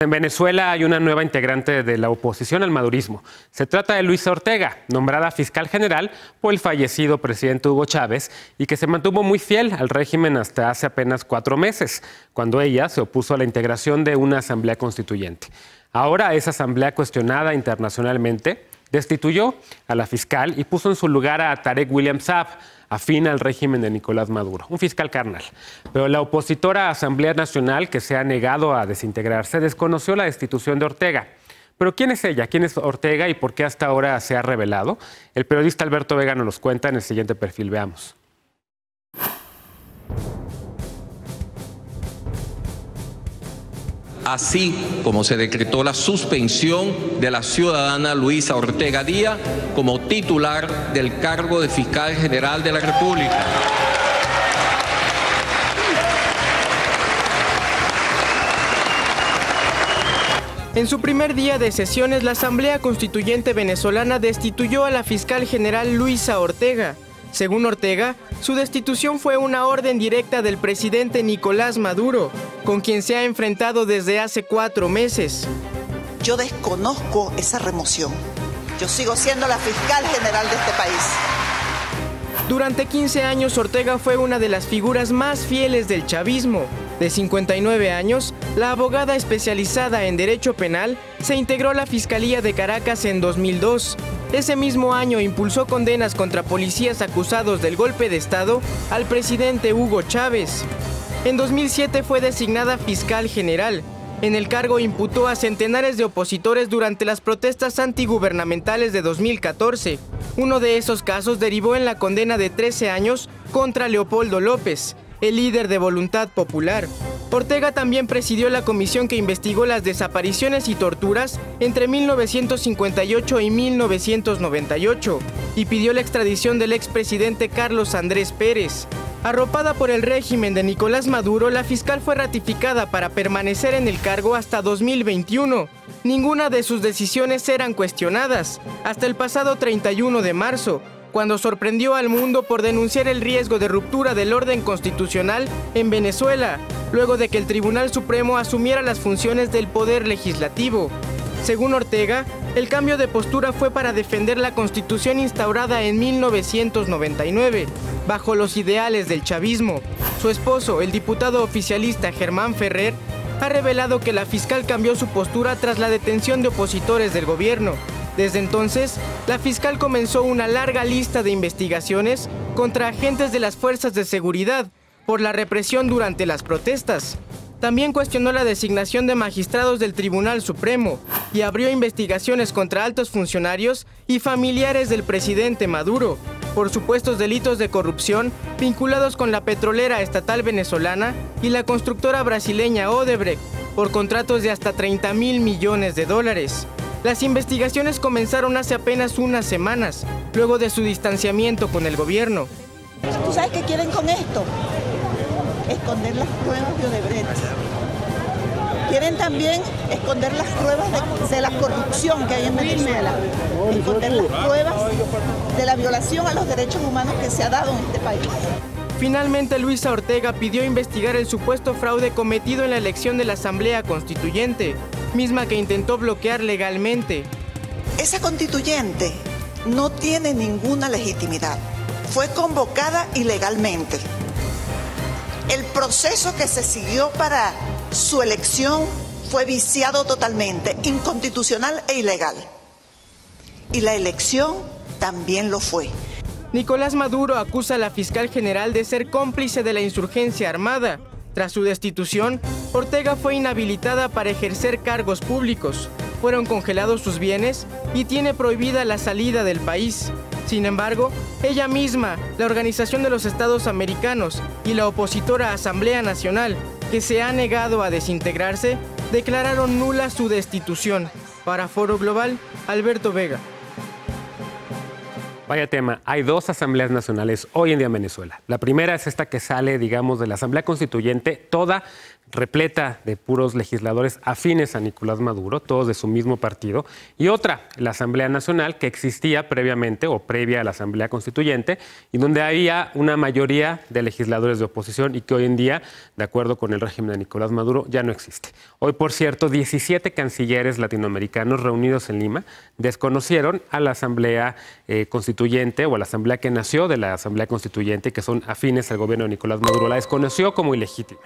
En Venezuela hay una nueva integrante de la oposición al madurismo. Se trata de Luisa Ortega, nombrada fiscal general por el fallecido presidente Hugo Chávez y que se mantuvo muy fiel al régimen hasta hace apenas 4 meses, cuando ella se opuso a la integración de una asamblea constituyente. Ahora esa asamblea, cuestionada internacionalmente, destituyó a la fiscal y puso en su lugar a Tarek William Saab, afín al régimen de Nicolás Maduro, un fiscal carnal. Pero la opositora Asamblea Nacional, que se ha negado a desintegrarse, desconoció la destitución de Ortega. Pero ¿quién es ella? ¿Quién es Ortega y por qué hasta ahora se ha revelado? El periodista Alberto Vega nos los cuenta en el siguiente perfil. Veamos. Así como se decretó la suspensión de la ciudadana Luisa Ortega Díaz como titular del cargo de fiscal general de la República. En su primer día de sesiones, la Asamblea Constituyente venezolana destituyó a la fiscal general Luisa Ortega. Según Ortega, su destitución fue una orden directa del presidente Nicolás Maduro, con quien se ha enfrentado desde hace 4 meses. Yo desconozco esa remoción. Yo sigo siendo la fiscal general de este país. Durante 15 años, Ortega fue una de las figuras más fieles del chavismo. De 59 años, la abogada especializada en derecho penal se integró a la Fiscalía de Caracas en 2002. Ese mismo año impulsó condenas contra policías acusados del golpe de Estado al presidente Hugo Chávez. En 2007 fue designada fiscal general. En el cargo imputó a centenares de opositores durante las protestas antigubernamentales de 2014. Uno de esos casos derivó en la condena de 13 años contra Leopoldo López, el líder de Voluntad Popular. Ortega también presidió la comisión que investigó las desapariciones y torturas entre 1958 y 1998 y pidió la extradición del expresidente Carlos Andrés Pérez. Arropada por el régimen de Nicolás Maduro, la fiscal fue ratificada para permanecer en el cargo hasta 2021. Ninguna de sus decisiones eran cuestionadas, hasta el pasado 31 de marzo, cuando sorprendió al mundo por denunciar el riesgo de ruptura del orden constitucional en Venezuela, luego de que el Tribunal Supremo asumiera las funciones del Poder Legislativo. Según Ortega, el cambio de postura fue para defender la Constitución instaurada en 1999, bajo los ideales del chavismo. Su esposo, el diputado oficialista Germán Ferrer, ha revelado que la fiscal cambió su postura tras la detención de opositores del gobierno. Desde entonces, la fiscal comenzó una larga lista de investigaciones contra agentes de las fuerzas de seguridad por la represión durante las protestas. También cuestionó la designación de magistrados del Tribunal Supremo y abrió investigaciones contra altos funcionarios y familiares del presidente Maduro por supuestos delitos de corrupción vinculados con la petrolera estatal venezolana y la constructora brasileña Odebrecht por contratos de hasta $30.000 millones. Las investigaciones comenzaron hace apenas unas semanas, luego de su distanciamiento con el gobierno. ¿Tú sabes qué quieren con esto? Esconder las pruebas de Odebrecht. Quieren también esconder las pruebas de la corrupción que hay en Venezuela. Esconder las pruebas de la violación a los derechos humanos que se ha dado en este país. Finalmente, Luisa Ortega pidió investigar el supuesto fraude cometido en la elección de la Asamblea Constituyente, misma que intentó bloquear legalmente. Esa constituyente no tiene ninguna legitimidad. Fue convocada ilegalmente. El proceso que se siguió para su elección fue viciado totalmente, inconstitucional e ilegal. Y la elección también lo fue. Nicolás Maduro acusa a la fiscal general de ser cómplice de la insurgencia armada. Tras su destitución, Ortega fue inhabilitada para ejercer cargos públicos, fueron congelados sus bienes y tiene prohibida la salida del país. Sin embargo, ella misma, la Organización de los Estados Americanos y la opositora Asamblea Nacional, que se ha negado a desintegrarse, declararon nula su destitución. Para Foro Global, Alberto Vega. Vaya tema, hay 2 asambleas nacionales hoy en día en Venezuela. La primera es esta que sale, digamos, de la Asamblea Constituyente, toda repleta de puros legisladores afines a Nicolás Maduro, todos de su mismo partido, y otra, la Asamblea Nacional, que existía previamente o previa a la Asamblea Constituyente, y donde había una mayoría de legisladores de oposición y que hoy en día, de acuerdo con el régimen de Nicolás Maduro, ya no existe. Hoy, por cierto, 17 cancilleres latinoamericanos reunidos en Lima desconocieron a la Asamblea Constituyente o a la Asamblea que nació de la Asamblea Constituyente, que son afines al gobierno de Nicolás Maduro, la desconoció como ilegítima.